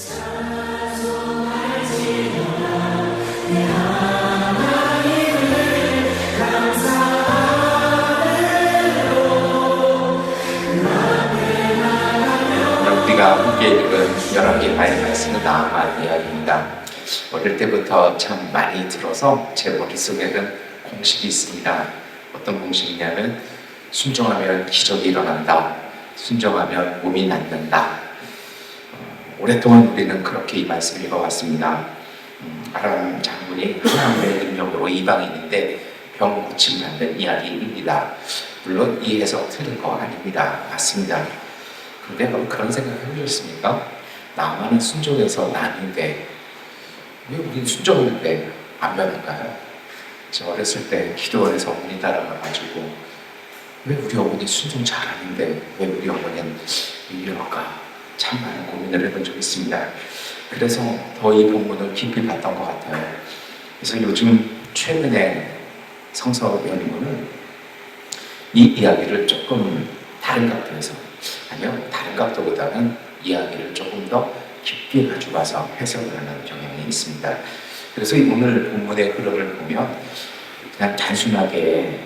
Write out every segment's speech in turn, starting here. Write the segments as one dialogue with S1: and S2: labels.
S1: 우리가 함께 읽은 열왕기하의 말씀은 나아만 이야기입니다. 어릴 때부터 참 많이 들어서 제 머릿속에는 공식이 있습니다. 어떤 공식이냐면 순종하면 기적이 일어난다. 순종하면 몸이 낫는다. 오랫동안 우리는 그렇게 이 말씀을 읽어왔습니다. 아람 장군이 하나님의 능력으로 이방인인데 병 고침 받는 이야기입니다. 물론 이 해석 틀린 거 아닙니다. 맞습니다. 근데 그런 생각 해보셨습니까? 나만은 순종해서 나는데 왜 우린 순종하는데 안 변할까요? 저 어렸을 때 기도원에서 어머니 따라가가지고 왜 우리 어머니 순종 잘하는데 왜 우리 어머니는 이럴까? 참 많은 고민을 해본 적이 있습니다. 그래서 더 이 본문을 깊이 봤던 것 같아요. 그래서 요즘 최근에 성서 연구는 이 이야기를 조금 다른 각도에서, 아니요, 다른 각도보다는 이야기를 조금 더 깊이 가져가서 해석을 하는 경향이 있습니다. 그래서 오늘 본문의 흐름을 보면 그냥 단순하게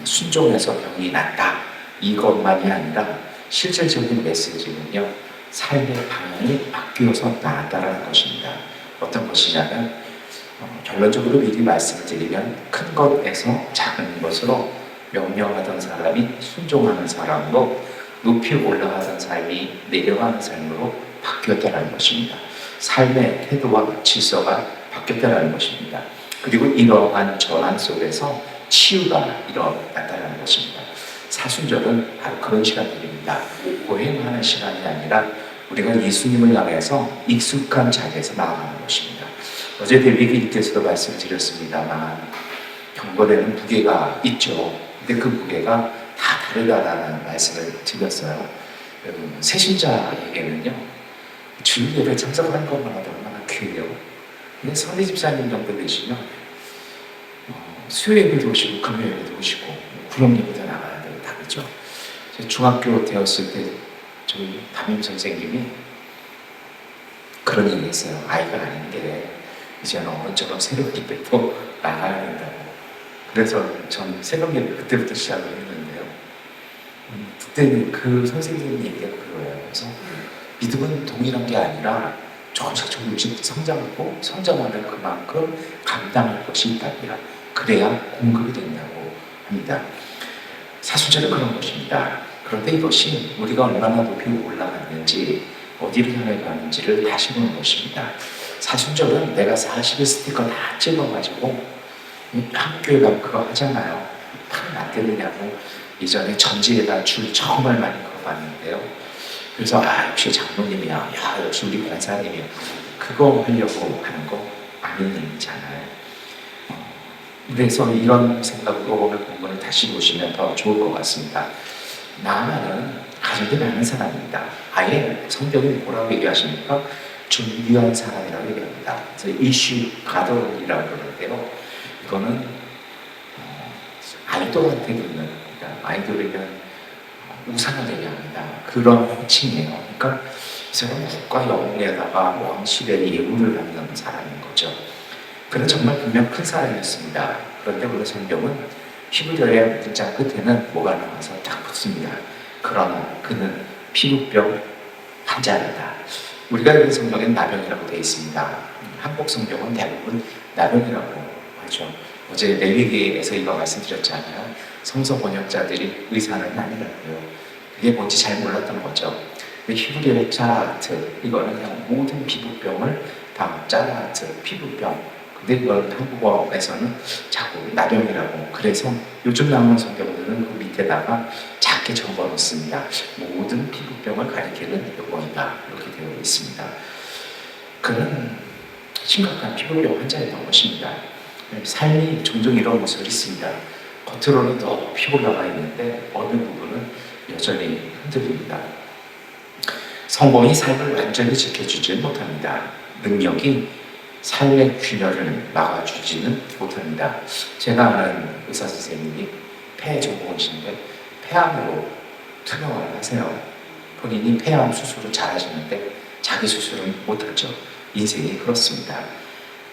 S1: 순종해서 병이 낫다 이것만이 아니라 실질적인 메시지는요, 삶의 방향이 바뀌어서 나았다라는 것입니다. 어떤 것이냐면 결론적으로 미리 말씀을 드리면 큰 것에서 작은 것으로 명령하던 사람이 순종하는 사람으로 높이 올라가던 삶이 내려가는 삶으로 바뀌었다는 것입니다. 삶의 태도와 질서가 바뀌었다는 것입니다. 그리고 이러한 전환 속에서 치유가 일어났다는 것입니다. 사순절은 바로 그런 시간들입니다. 보행하는 시간이 아니라 우리가 예수님을 향해서 익숙한 자리에서 나아가는 것입니다. 어제 데뷔기님께서도 말씀드렸습니다만 경건에는 무게가 있죠. 근데 그 무게가 다 다르다라는 말씀을 드렸어요. 새신자에게는요, 주일 예배 참석하는 것만 하도 얼마나 귀해요. 근데 선희 집사님 정도 되시면 수요 예배도 오시고 금요 예배도 오시고 구름 예배도 나가야 되고 다 그죠. 중학교 되었을 때 저희 담임 선생님이 그런 얘기 했어요. 아이가 아닌데 이제는 어른처럼 새벽 예배도 나가야 된다고. 그래서 전 새벽 예배 그때부터 시작을 했는데요. 그때는 그 선생님 얘기가 그거예요. 그래서 믿음은 동일한 게 아니라 조금씩 성장하고 성장하면 그만큼 감당할 것이 있답니다. 그래야 공급이 된다고 합니다. 사순절은 그런 것입니다. 그런데 이것이 우리가 얼마나 높이 올라갔는지 어디를 향해 가는지를 다시 보는 것입니다. 사순절은 내가 40일 스티커 다 찍어가지고 학교에 가면 그거 하잖아요. 팔은 안 되느냐고 예전에 전지에다 줄 정말 많이 걸어봤는데요. 그래서 역시 장로님이야, 야 역시 우리 권사님이야, 그거 하려고 하는 거 아니잖아요. 그래서 이런 생각으로 오늘 본문을 다시 보시면 더 좋을 것 같습니다. 나만은 가족이 많은 사람입니다. 아예 성경이 뭐라고 얘기하십니까? 준비한 사람이라고 얘기합니다. 그래서 이슈 가더이라고 그러는데요. 이거는 아이돌한테 있는, 그러니까 아이돌이면 우상을 얘기합니다. 그런 호칭이에요. 그러니까 이 사람은 국가 영웅에다가 왕실의 예우를 받는 사람인 거죠. 그는 정말 분명 큰 사람이었습니다. 그런데 오늘 성경은 히브리어의 문장 끝에는 뭐가 나와서 딱 붙습니다. 그러나 그는 피부병 환자이다. 우리가 읽은 성경엔 나병이라고 되어 있습니다. 한국 성경은 대부분 나병이라고 하죠. 어제 레위기에서 이거 말씀드렸잖아요. 성서 번역자들이 의사는 아니라고요. 그게 뭔지 잘 몰랐던 거죠. 히브리어의 짜라하트, 이거는 그냥 모든 피부병을 다 짜라하트, 피부병. 근데 이걸 한국어에서는 자꾸 나병이라고. 그래서 요즘 나오는 성경들은 그 밑에다가 작게 적어 놓습니다. 모든 피부병을 가리키는 용어이다. 이렇게 되어 있습니다. 그는 심각한 피부병 환자였던 것입니다. 삶이 종종 이런 모습을 있습니다. 겉으로는 높이 올라가 있는데 어느 부분은 여전히 흔들립니다. 성공이 삶을 완전히 지켜주지 못합니다. 능력이 삶의 균열을 막아주지는 못합니다. 제가 아는 의사 선생님이 폐 전공이신데 폐암으로 투병을 하세요. 본인이 폐암 수술을 잘 하시는데 자기 수술은 못하죠. 인생이 그렇습니다.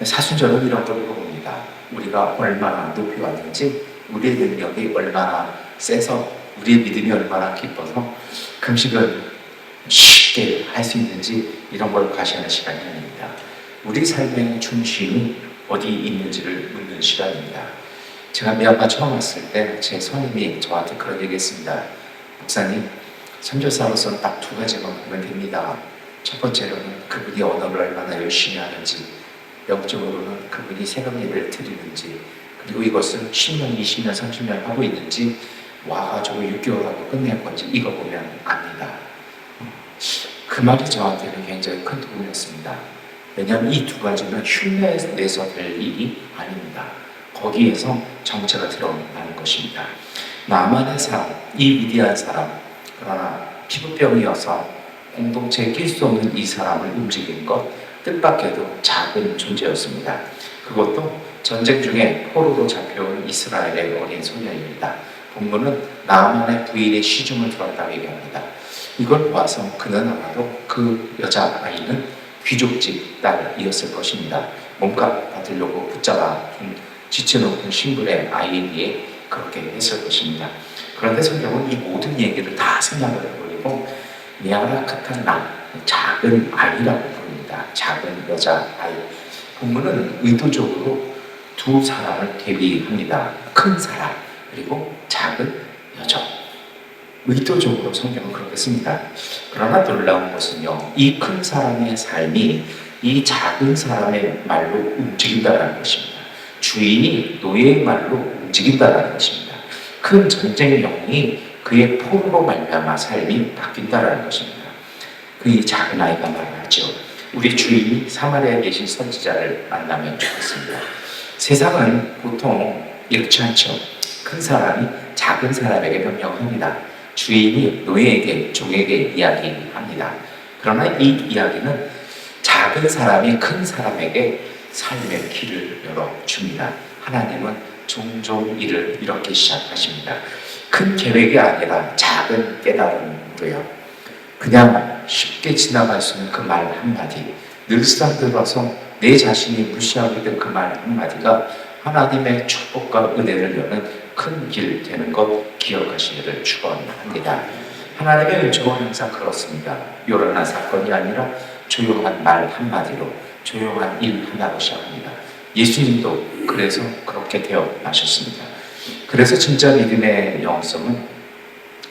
S1: 사순절은 이런 걸 물어봅니다. 우리가 얼마나 높이 왔는지, 우리의 능력이 얼마나 세서, 우리의 믿음이 얼마나 깊어서 금식을 쉽게 할 수 있는지, 이런 걸 과시하는 시간이 아닙니다. 우리 삶의 중심이 어디 있는지를 묻는 시간입니다. 제가 미얀마 처음 왔을 때 제 선임이 저한테 그런 얘기 했습니다. 목사님, 선교사로서는 딱 두 가지만 보면 됩니다. 첫 번째로는 그분이 언어를 얼마나 열심히 하는지, 영적으로는 그분이 새벽 예배를 드리는지, 그리고 이것을 10년, 20년, 30년 하고 있는지, 와가지고 6개월하고 끝낼 건지, 이거 보면 압니다. 그 말이 저한테는 굉장히 큰 도움이었습니다. 왜냐하면 이 두 가지는 흉내내서 될 일이 아닙니다. 거기에서 정체가 드러나는 것입니다. 나만의 사람, 이 위대한 사람, 그러나 피부병이어서 공동체에 낄 수 없는 이 사람을 움직인 것, 뜻밖에도 작은 존재였습니다. 그것도 전쟁 중에 포로로 잡혀온 이스라엘의 어린 소녀입니다. 본문은 나만의 부인의 시중을 들었다고 얘기합니다. 이걸 보아서 그는 아마도 그 여자아이는 귀족집 딸이었을 것입니다. 몸값 받으려고 붙잡아 지쳐놓은 신분의 아이에게 그렇게 했을 것입니다. 그런데 성경은 이 모든 얘기를 다 생각을 해버리고 미아라카타나, 작은 아이라고 부릅니다. 작은 여자아이. 본문은 의도적으로 두 사람을 대비합니다. 큰 사람, 그리고 작은 여자. 의도적으로 성경은 그렇게 씁니다. 그러나 놀라운 것은요, 이 큰 사람의 삶이 이 작은 사람의 말로 움직인다는 것입니다. 주인이 노예의 말로 움직인다는 것입니다. 큰 전쟁령이 그의 포로로 말미암아 삶이 바뀐다는 것입니다. 그 작은 아이가 말하죠. 우리 주인이 사마리아에 계신 선지자를 만나면 좋겠습니다. 세상은 보통 이렇지 않죠. 큰 사람이 작은 사람에게 명령합니다. 주인이 노예에게, 종에게 이야기합니다. 그러나 이 이야기는 작은 사람이 큰 사람에게 삶의 길을 열어줍니다. 하나님은 종종 일을 이렇게 시작하십니다. 큰 계획이 아니라 작은 깨달음으로요. 그냥 쉽게 지나갈 수 있는 그 말 한마디, 늘상 들어서 내 자신이 무시하고 있던 그 말 한마디가 하나님의 축복과 은혜를 여는 큰 길 되는 것 기억하시기를 축원합니다. 하나님의 은총은 항상 그렇습니다. 요란한 사건이 아니라 조용한 말 한마디로, 조용한 일 하나로 시작합니다. 예수님도 그래서 그렇게 태어나셨습니다. 그래서 진짜 믿음의 영성은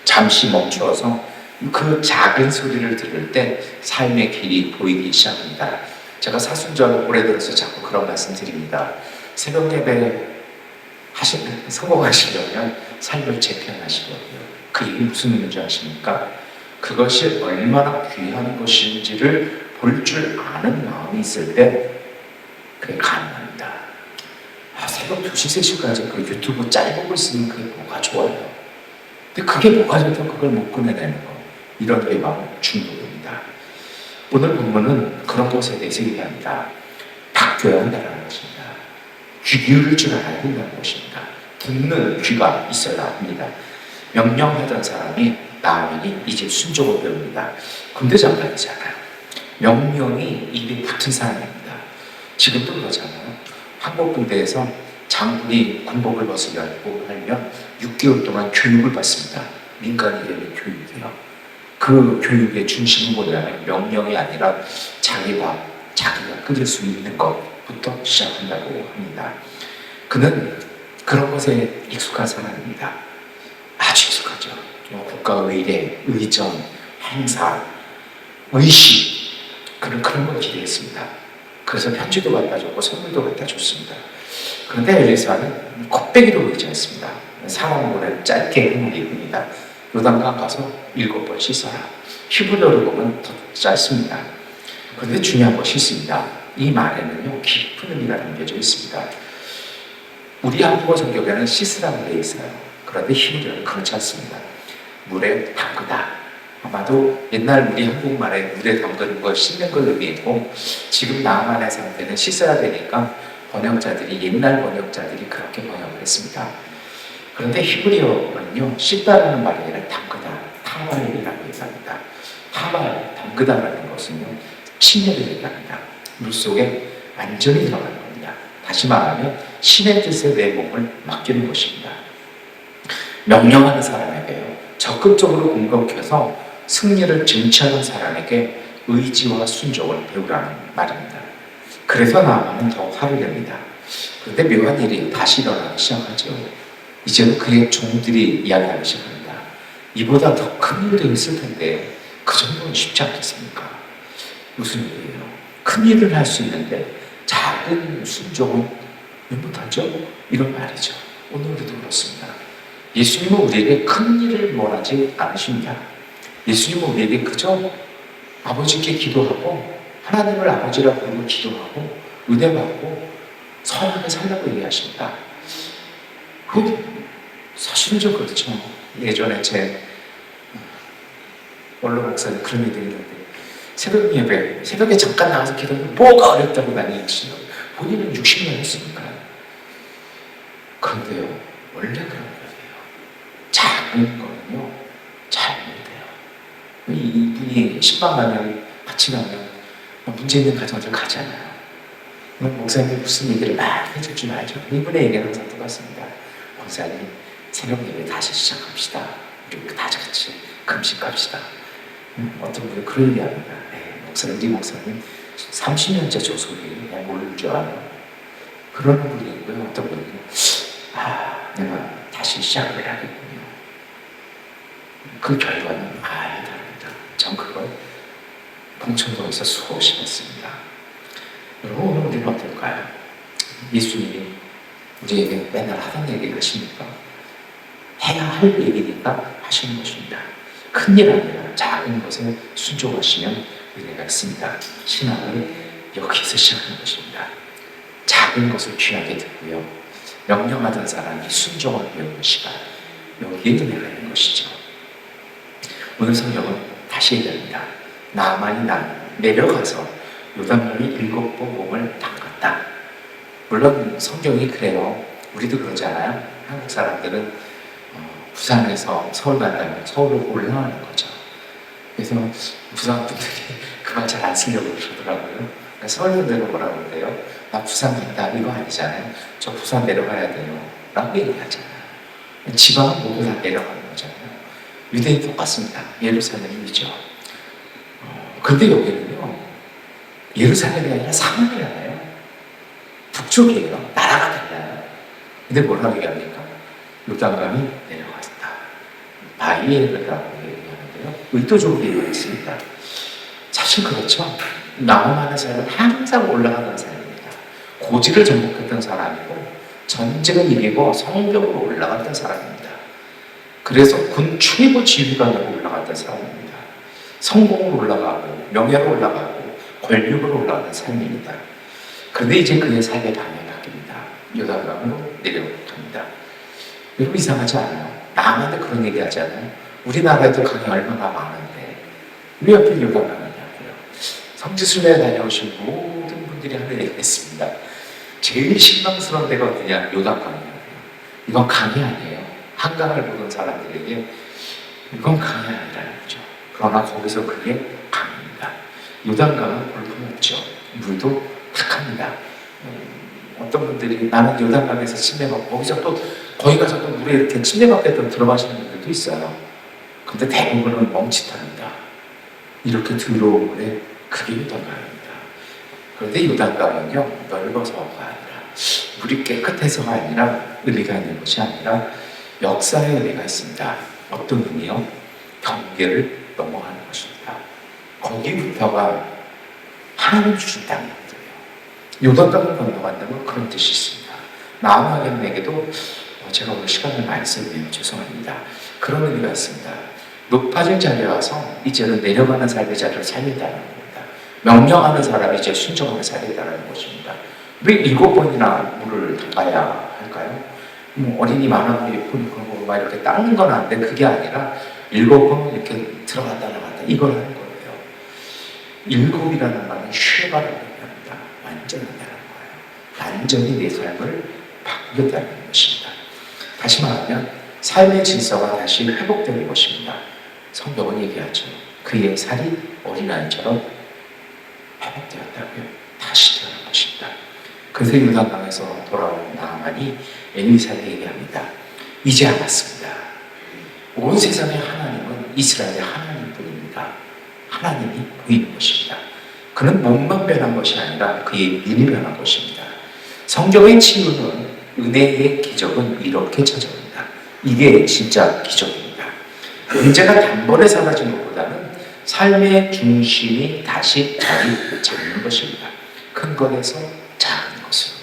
S1: 잠시 멈추어서 그 작은 소리를 들을 때 삶의 길이 보이기 시작합니다. 제가 사순절 올해 들어서 자꾸 그런 말씀 드립니다. 새벽 예배 성공하시려면 삶을 재편하시거든요. 그 얘기 무슨 의미인지 아십니까? 그것이 얼마나 귀한 것인지를 볼 줄 아는 마음이 있을 때 그게 가능합니다. 새벽 2시, 3시까지 그 유튜브 짤보고 있으면 그게 뭐가 좋아요. 근데 그게 뭐가 좋다고 그걸 못 꺼내내는 거. 이런 게 바로 중독입니다. 오늘 본문은 그런 것에 대해서 얘기합니다. 바뀌어야 한다는 것입니다. 귀 기울일 줄 알아야 된다는 것입니다. 듣는 귀가 있어야 합니다. 명령하던 사람이 나아가니 이제 순종을 배웁니다. 군대 장관이잖아요. 명령이 입에 붙은 사람입니다. 지금도 그러잖아요. 한국 군대에서 장군이 군복을 벗으려고 하면 6개월 동안 교육을 받습니다. 민간이 되는 교육이요. 그 교육의 중심은 뭐냐면 명령이 아니라 자기가 끓일 수 있는 것부터 시작한다고 합니다. 그는 그런 것에 익숙한 사람입니다. 아주 익숙하죠. 국가의례, 의전, 행사, 의식, 그런 걸 기대했습니다. 그래서 편지도 갖다 줬고 선물도 갖다 줬습니다. 그런데 엘리사는 곱빼기도 보이지 않습니다. 사람 모래를 짧게 해놓은 얘기입니다. 요단강 가서 7번 씻어라. 히브리어로 보면 더 짧습니다. 그런데 중요한 것이 있습니다. 이 말에는요, 깊은 의미가 담겨져 있습니다. 우리 한국어 성경에는 씻으라고 되어 있어요. 그런데 히브리어는 그렇지 않습니다. 물에 담그다. 아마도 옛날 우리 한국말에 물에 담그는 걸 씻는 걸 의미했고, 지금 나만의 상태는 씻어야 되니까 번역자들이, 옛날 번역자들이 그렇게 번역을 했습니다. 그런데 히브리어는요, 씻다라는 말이 아니라 담그다, 타발이라고 얘기합니다. 타발, 담그다라는 것은요, 침례를 얘기합니다. 물속에 완전히 들어가는 겁니다. 다시 말하면 신의 뜻에 내 몸을 맡기는 것입니다. 명령하는 사람에게요, 적극적으로 공격해서 승리를 쟁취하는 사람에게 의지와 순종을 배우라는 말입니다. 그래서 나아가면 더 화를 냅니다. 그런데 묘한 일이 다시 일어나기 시작하죠. 이제는 그의 종들이 이야기하기 시작합니다. 이보다 더 큰 일도 있을 텐데 그 정도는 쉽지 않겠습니까? 무슨 일이에요? 큰 일을 할 수 있는데 작은 순종은 왜 못하죠? 이런 말이죠. 오늘 우리도 그렇습니다. 예수님은 우리에게 큰 일을 원하지 않으십니다. 예수님은 우리에게 그저 아버지께 기도하고 하나님을 아버지라고 부르고 기도하고 은혜받고 선하게 살라고 얘기하십니다. 사실은 좀 그렇죠. 예전에 제 원로 목사님 그런 얘기를 했는데, 새벽 예배, 새벽에 잠깐 나가서 기도하면 뭐가 어렵다고 난리치죠. 본인은 60년 했으니까. 그런데요, 원래 그런 거예요. 작은 거는요, 잘 못해요. 이분이 신방 가면, 같이 가면 문제 있는 가정들 가잖아요. 목사님 무슨 얘기를 많이 해줄 줄 알죠? 이분의 얘기는 항상 똑같습니다. 목사님, 새벽 예배 다시 시작합시다. 우리 다 같이 금식합시다. 어떤 분이 그런 얘기 합니다. 목사님, 우리 목사님 30년째 조속이 내가 모를 줄 알아요. 그러는 분이 있고요. 어떤 분은 내가 다시 시작을 해야겠군요. 그 결과는 많이 다릅니다. 전 그걸 봉천동에서 수없이 했습니다. 여러분, 오늘 우리는 어떨까요? 예수님이 우리에게 맨날 하던 얘기를 하십니까? 해야 할 얘기니까 하시는 것입니다. 큰일 아니라 작은 것에 순종하시면 은혜가 있습니다. 신앙은 여기서 시작하는 것입니다. 작은 것을 귀하게 듣고요, 명령하던 사람이 순종을 배우는 시간, 여기에 은혜가 있는 것이죠. 오늘 성경은 다시 얘기합니다. 나만이 내려가서 요단강이 7번 몸을 닦았다. 물론 성경이 그래요. 우리도 그러잖아요. 한국 사람들은 부산에서 서울 간다면 서울로 올라가는 거죠. 그래서 부산 분들이 그 말 잘 안 쓰려고 그러더라고요. 그러니까 서울 분들은 뭐라고 그래요? 나 부산 간다, 이거 아니잖아요. 저 부산 내려가야 돼요 라고 얘기하잖아요. 지방은 모두 다 내려가는 거잖아요. 유대인 똑같습니다. 예루살렘이죠. 근데 여기는요, 예루살렘이 아니라 상황이잖아요. 북쪽이에요. 나라가 달라요. 근데 뭐라고 얘기합니까? 요단강이 내려갔다. 바이에르라고 얘기하는데요, 의도적으로 얘기했습니다. 사실 그렇죠. 나무만의 사람은 항상 올라가는 사람입니다. 고지를 정복했던 사람이고 전쟁을 이기고 성벽으로 올라갔던 사람입니다. 그래서 군 최고 지휘관으로 올라갔던 사람입니다. 성공으로 올라가고 명예로 올라가고 권력으로 올라가는 삶입니다. 그런데 이제 그의 삶의 방향이 바뀝니다. 요단강으로 내려갑니다. 여러분, 이상하지 않아요? 남한테 그런 얘기 하잖아요. 우리나라에도 강이 얼마나 많은데 왜 하필 요단강이냐고요. 성지순례에 다녀오신 모든 분들이 하는 얘기가 있습니다. 제일 실망스러운 데가 어디냐? 요단강이에요. 이건 강이 아니에요. 한강을 보는 사람들에게 이건 강이 아니라는 거죠. 그러나 거기서 그게 강입니다. 요단강은 볼품없죠. 물도 탁합니다. 어떤 분들이 나는 요단강에서 침례받고 거기서 또 거기 가서 또 물에 이렇게 침례받겠다고 들어가시는 분들도 있어요. 근데 대부분은 멈칫합니다. 이렇게 들어온 물에 그게 요단강입니다. 그런데 요단강은요, 넓어서가 아니라 물이 깨끗해서가 아니라 의미가 있는 것이 아니라 역사의 의미가 있습니다. 어떤 의미요? 경계를 넘어가는 것입니다. 거기부터가 하나님 주신 땅이거든요. 요단강을 건너간다면 그런 뜻이 있습니다. 나아가겠에게도 제가 오늘 시간을 많이 쓰네요. 죄송합니다. 그런 의미가 있습니다. 높아진 자리에 와서 이제는 내려가는 삶의 자리를 살린다는 겁니다. 명령하는 사람이 이제 순종하는 살린다는 것입니다. 왜 7번이나 물을 닦아야 할까요? 어린이 만화도 예쁘고 막 이렇게 닦는 건 안 돼. 그게 아니라 7번 이렇게 들어갔다 나갔다 이걸 하는 거예요. 7이라는 말은 쉐바라고 얘기합니다. 완전하다는 거예요. 완전히 내 삶을 바꾸겠다는 것입니다. 다시 말하면 삶의 질서가 다시 회복되는 것입니다. 성경은 얘기하죠. 그의 살이 어린아이처럼 회복되었다고요. 다시 태어난 것입니다. 그래서 유다 땅에서 돌아온 나아만이 엘리사에게 얘기합니다. 이제 알았습니다. 온 세상의 하나님은 이스라엘의 하나님뿐입니다. 하나님이 보이는 것입니다. 그는 몸만 변한 것이 아니라 그의 눈이 변한 것입니다. 성경의 치유는, 은혜의 기적은 이렇게 찾아옵니다. 이게 진짜 기적입니다. 문제가 단번에 사라진 것보다는 삶의 중심이 다시 자리 잡는 것입니다. 큰 것에서 작은 것으로,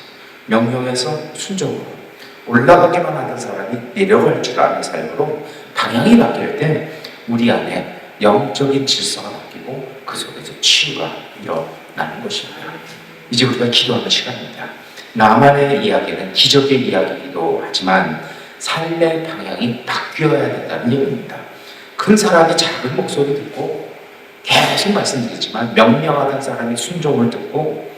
S1: 명령에서 순종으로, 올라가기만 하는 사람이 내려갈 줄 아는 삶으로 방향이 바뀔 때 우리 안에 영적인 질서가 바뀌고 그 속에서 치유가 일어나는 것입니다. 이제 우리가 기도하는 시간입니다. 나만의 이야기는 기적의 이야기이기도 하지만 삶의 방향이 바뀌어야 된다는 얘기입니다. 큰 사람이 작은 목소리 듣고 계속 말씀드리지만 명령하던 사람이 순종을 듣고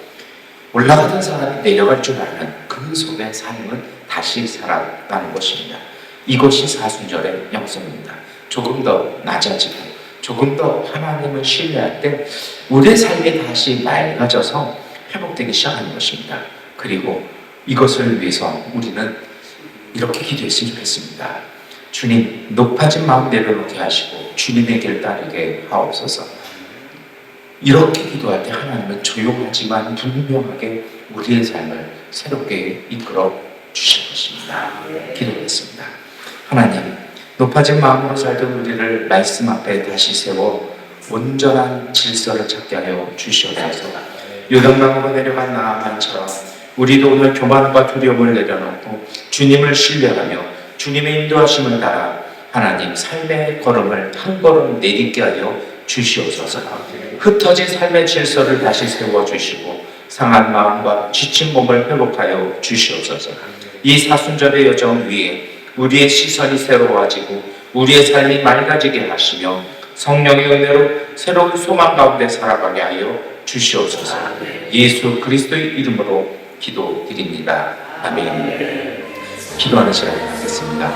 S1: 올라가던 사람이 내려갈 줄 아는 그 속에 삶은 다시 살아나는 것입니다. 이것이 사순절의 영성입니다. 조금 더 낮아지고 조금 더 하나님을 신뢰할 때 우리의 삶이 다시 맑아져서 회복되기 시작하는 것입니다. 그리고 이것을 위해서 우리는 이렇게 기도했으면 좋겠습니다. 주님, 높아진 마음 내려놓게 하시고 주님의 길 따르게 하옵소서. 이렇게 기도할 때 하나님은 조용하지만 분명하게 우리의 삶을 새롭게 이끌어 주실 것입니다. 기도하겠습니다. 하나님, 높아진 마음으로 살던 우리를 말씀 앞에 다시 세워 온전한 질서를 찾게 하여 주시옵소서. 요단강으로 내려간 나아만처럼 우리도 오늘 교만과 두려움을 내려놓고 주님을 신뢰하며 주님의 인도하심을 따라 하나님 삶의 걸음을 한 걸음 내딛게 하여 주시옵소서. 흩어진 삶의 질서를 다시 세워주시고 상한 마음과 지친 몸을 회복하여 주시옵소서. 이 사순절의 여정 위에 우리의 시선이 새로워지고 우리의 삶이 맑아지게 하시며 성령의 은혜로 새로운 소망 가운데 살아가게 하여 주시옵소서. 예수 그리스도의 이름으로 기도드립니다. 아멘. 기도하는 시간을 갖겠습니다.